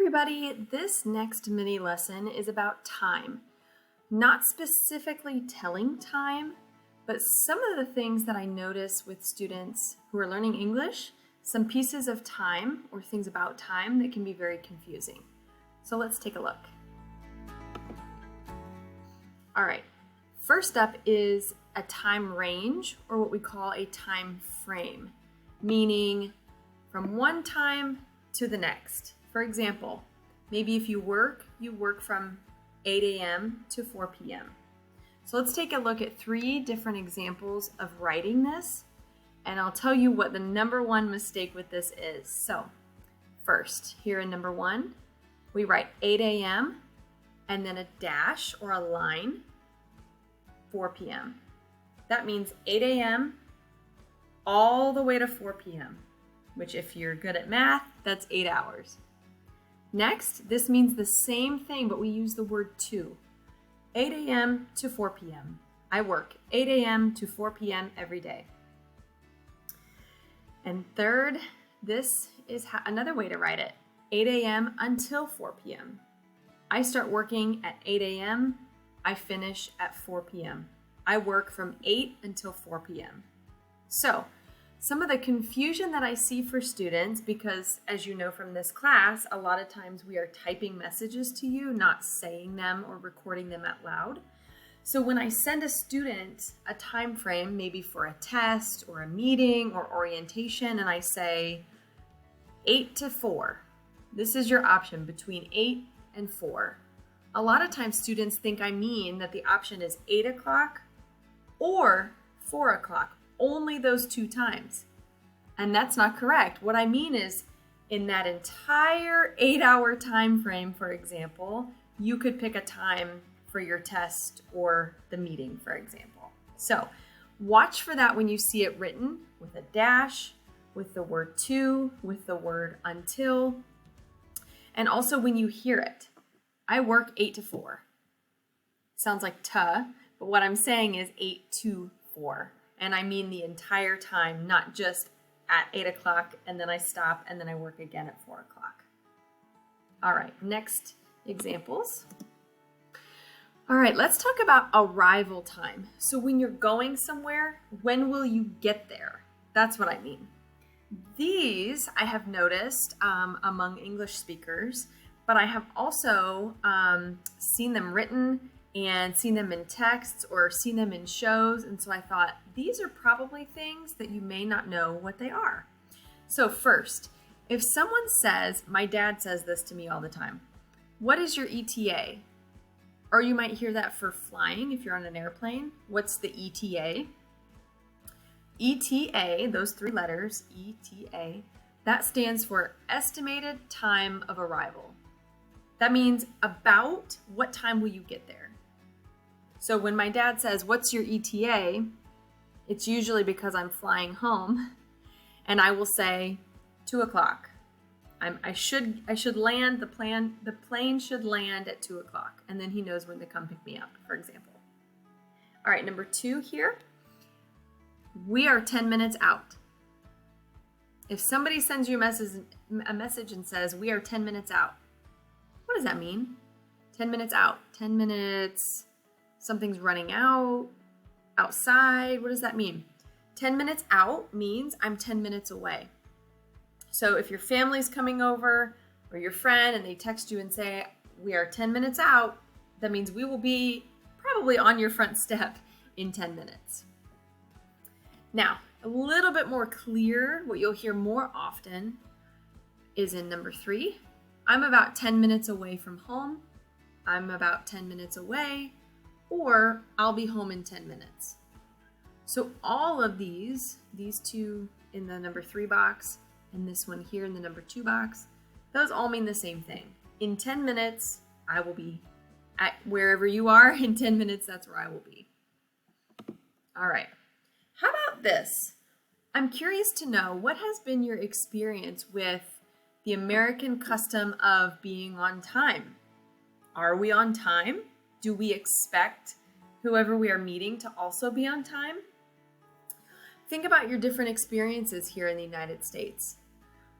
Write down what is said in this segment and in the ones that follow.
everybody, this next mini lesson is about time. Not specifically telling time, but some of the things that I notice with students who are learning English, some pieces of time or things about time that can be very confusing. So let's take a look. All right, first up is a time range, or what we call a time frame, meaning from one time to the next. For example, maybe if you work from 8 a.m. to 4 p.m. So let's take a look at 3 different examples of writing this, and I'll tell you what the number one mistake with this is. So first, here in number 1, we write 8 a.m. and then a dash or a line, 4 p.m. That means 8 a.m. all the way to 4 p.m., which if you're good at math, that's 8 hours. Next, this means the same thing, but we use the word to. 8 a.m. to 4 p.m. I work 8 a.m. to 4 p.m. every day. And third, this is another way to write it. 8 a.m. until 4 p.m. I start working at 8 a.m. I finish at 4 p.m. I work from 8 until 4 p.m. So, some of the confusion that I see for students, because as you know from this class, a lot of times we are typing messages to you, not saying them or recording them out loud. So when I send a student a time frame, maybe for a test or a meeting or orientation, and I say 8 to 4, this is your option between 8 and 4. A lot of times students think I mean that the option is 8 o'clock or 4 o'clock. Only those 2 times. And that's not correct. What I mean is in that entire 8-hour time frame, for example, you could pick a time for your test or the meeting, for example. So watch for that when you see it written with a dash, with the word to, with the word until, and also when you hear it. I work 8 to 4. Sounds like but what I'm saying is 8 to 4. And I mean the entire time, not just at 8 o'clock and then I stop and then I work again at 4 o'clock. All right, next examples. All right, let's talk about arrival time. So when you're going somewhere, when will you get there? That's what I mean. These I have noticed among English speakers, but I have also seen them written and seen them in texts or seen them in shows. And so I thought these are probably things that you may not know what they are. So first, if someone says, my dad says this to me all the time, what is your ETA? Or you might hear that for flying if you're on an airplane. What's the ETA? ETA, those 3 letters, ETA, that stands for estimated time of arrival. That means about what time will you get there? So when my dad says, what's your ETA? It's usually because I'm flying home and I will say 2 o'clock. I should land, the plane should land at 2 o'clock, and then he knows when to come pick me up, for example. All right, number 2 here. We are 10 minutes out. If somebody sends you a message and says, we are 10 minutes out, what does that mean? 10 minutes out, 10 minutes, something's running out, outside, what does that mean? 10 minutes out means I'm 10 minutes away. So if your family's coming over or your friend and they text you and say, we are 10 minutes out, that means we will be probably on your front step in 10 minutes. Now, a little bit more clear, what you'll hear more often is in number 3. I'm about 10 minutes away from home. I'm about 10 minutes away, or I'll be home in 10 minutes. So all of these 2 in the number 3 box and this one here in the number 2 box, those all mean the same thing. In 10 minutes, I will be at wherever you are. In 10 minutes, that's where I will be. All right. How about this? I'm curious to know, what has been your experience with the American custom of being on time? Are we on time? Do we expect whoever we are meeting to also be on time? Think about your different experiences here in the United States.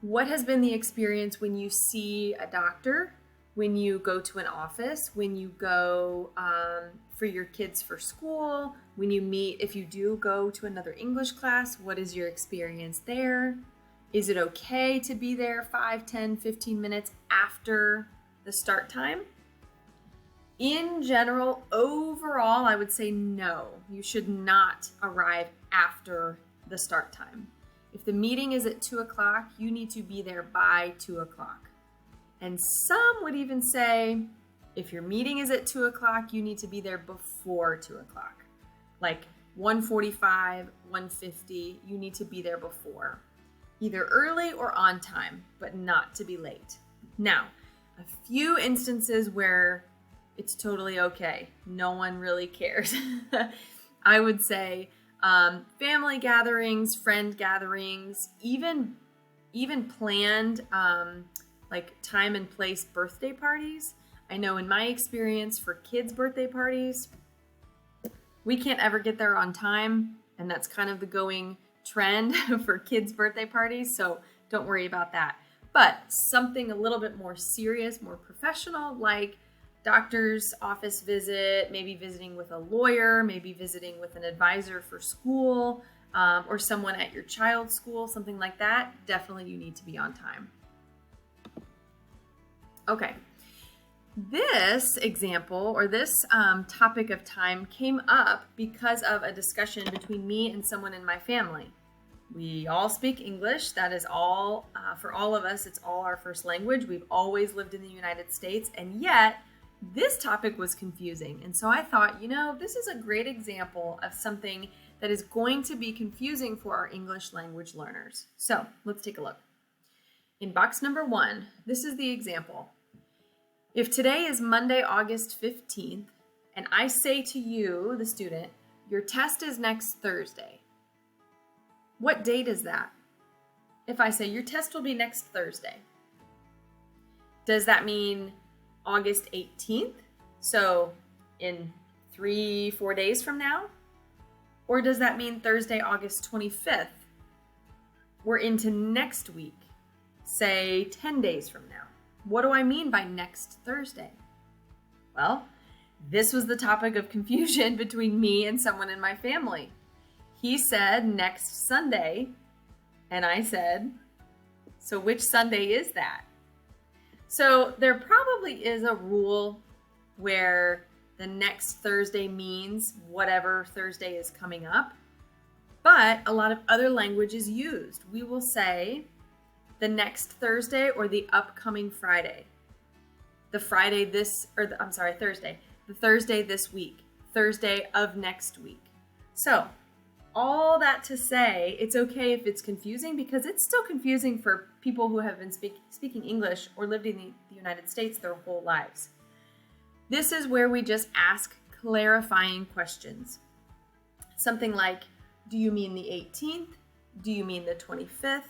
What has been the experience when you see a doctor, when you go to an office, when you go for your kids for school, when you meet, if you do go to another English class, what is your experience there? Is it okay to be there 5, 10, 15 minutes after the start time? In general, overall, I would say no. You should not arrive after the start time. If the meeting is at 2 o'clock, you need to be there by 2 o'clock. And some would even say, if your meeting is at 2 o'clock, you need to be there before 2 o'clock. Like 1:45, 1:50, you need to be there before. Either early or on time, but not to be late. Now, a few instances where it's totally okay. No one really cares. I would say family gatherings, friend gatherings, even planned like time and place birthday parties. I know in my experience for kids' birthday parties, we can't ever get there on time, and that's kind of the going trend for kids' birthday parties, so don't worry about that. But something a little bit more serious, more professional, like doctor's office visit, maybe visiting with a lawyer, maybe visiting with an advisor for school, or someone at your child's school, something like that, definitely you need to be on time. Okay, this example or this topic of time came up because of a discussion between me and someone in my family. We all speak English. That is all, for all of us, it's all our first language. We've always lived in the United States, and yet this topic was confusing. And so I thought, this is a great example of something that is going to be confusing for our English language learners. So let's take a look. In box number 1, this is the example. If today is Monday, August 15th, and I say to you, the student, your test is next Thursday, what date is that? If I say your test will be next Thursday, does that mean August 18th? So in 3-4 days from now? Or does that mean Thursday, August 25th? We're into next week, say 10 days from now. What do I mean by next Thursday? Well, this was the topic of confusion between me and someone in my family. He said next Sunday, and I said, so which Sunday is that? So there probably is a rule where the next Thursday means whatever Thursday is coming up, but a lot of other language is used. We will say the next Thursday or the upcoming Friday. Thursday, the Thursday this week, Thursday of next week. So all that to say, it's okay if it's confusing because it's still confusing for people who have been speaking English or lived in the United States their whole lives. This is where we just ask clarifying questions. Something like, do you mean the 18th? Do you mean the 25th?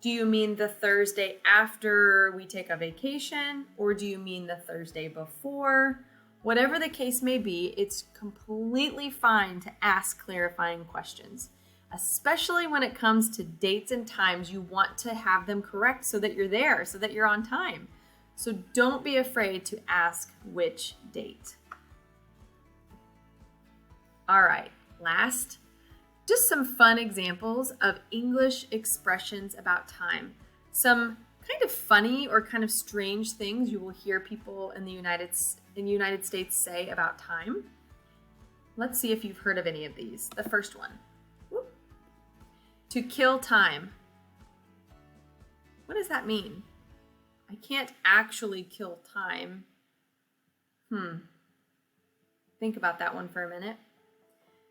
Do you mean the Thursday after we take a vacation? Or do you mean the Thursday before? Whatever the case may be, it's completely fine to ask clarifying questions, especially when it comes to dates and times. You want to have them correct so that you're there, so that you're on time. So don't be afraid to ask which date. All right, last, just some fun examples of English expressions about time. Some kind of funny or kind of strange things you will hear people in the United States say about time. Let's see if you've heard of any of these. The first one, to kill time. What does that mean? I can't actually kill time. Think about that one for a minute.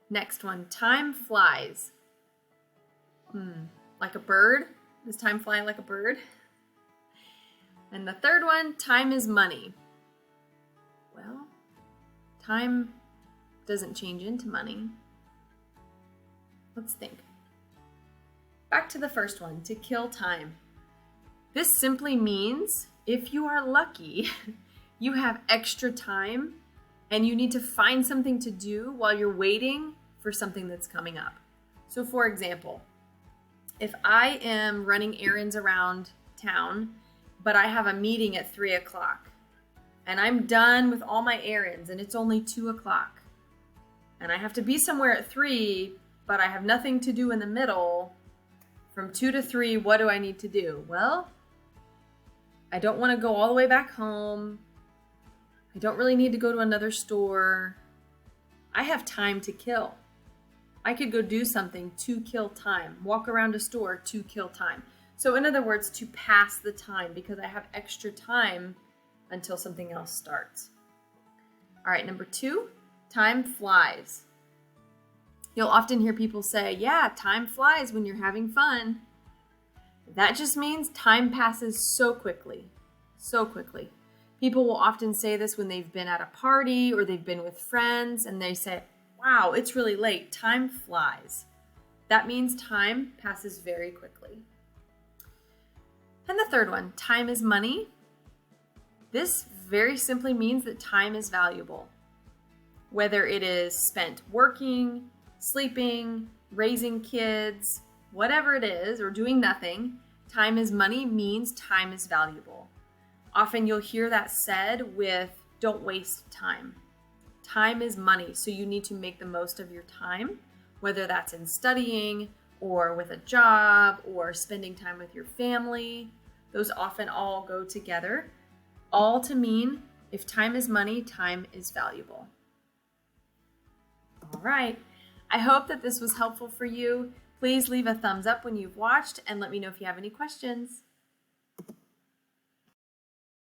Next one, time flies. Like a bird? Does time fly like a bird? And the third one, time is money. Well, time doesn't change into money. Let's think. Back to the first one, to kill time. This simply means if you are lucky, you have extra time and you need to find something to do while you're waiting for something that's coming up. So for example, If I am running errands around town, but I have a meeting at 3 o'clock and I'm done with all my errands and it's only 2 o'clock and I have to be somewhere at 3, but I have nothing to do in the middle, from 2 to 3, what do I need to do? Well, I don't want to go all the way back home. I don't really need to go to another store. I have time to kill. I could go do something to kill time, walk around a store to kill time. So in other words, to pass the time, because I have extra time until something else starts. All right, number 2, time flies. You'll often hear people say, yeah, time flies when you're having fun. That just means time passes so quickly, so quickly. People will often say this when they've been at a party or they've been with friends and they say, wow, it's really late. Time flies. That means time passes very quickly. And the third one, time is money. This very simply means that time is valuable. Whether it is spent working, sleeping, raising kids, whatever it is, or doing nothing, time is money means time is valuable. Often you'll hear that said with, don't waste time. Time is money, so you need to make the most of your time, whether that's in studying or with a job or spending time with your family. Those often all go together, all to mean if time is money, time is valuable. All right. I hope that this was helpful for you. Please leave a thumbs up when you've watched and let me know if you have any questions.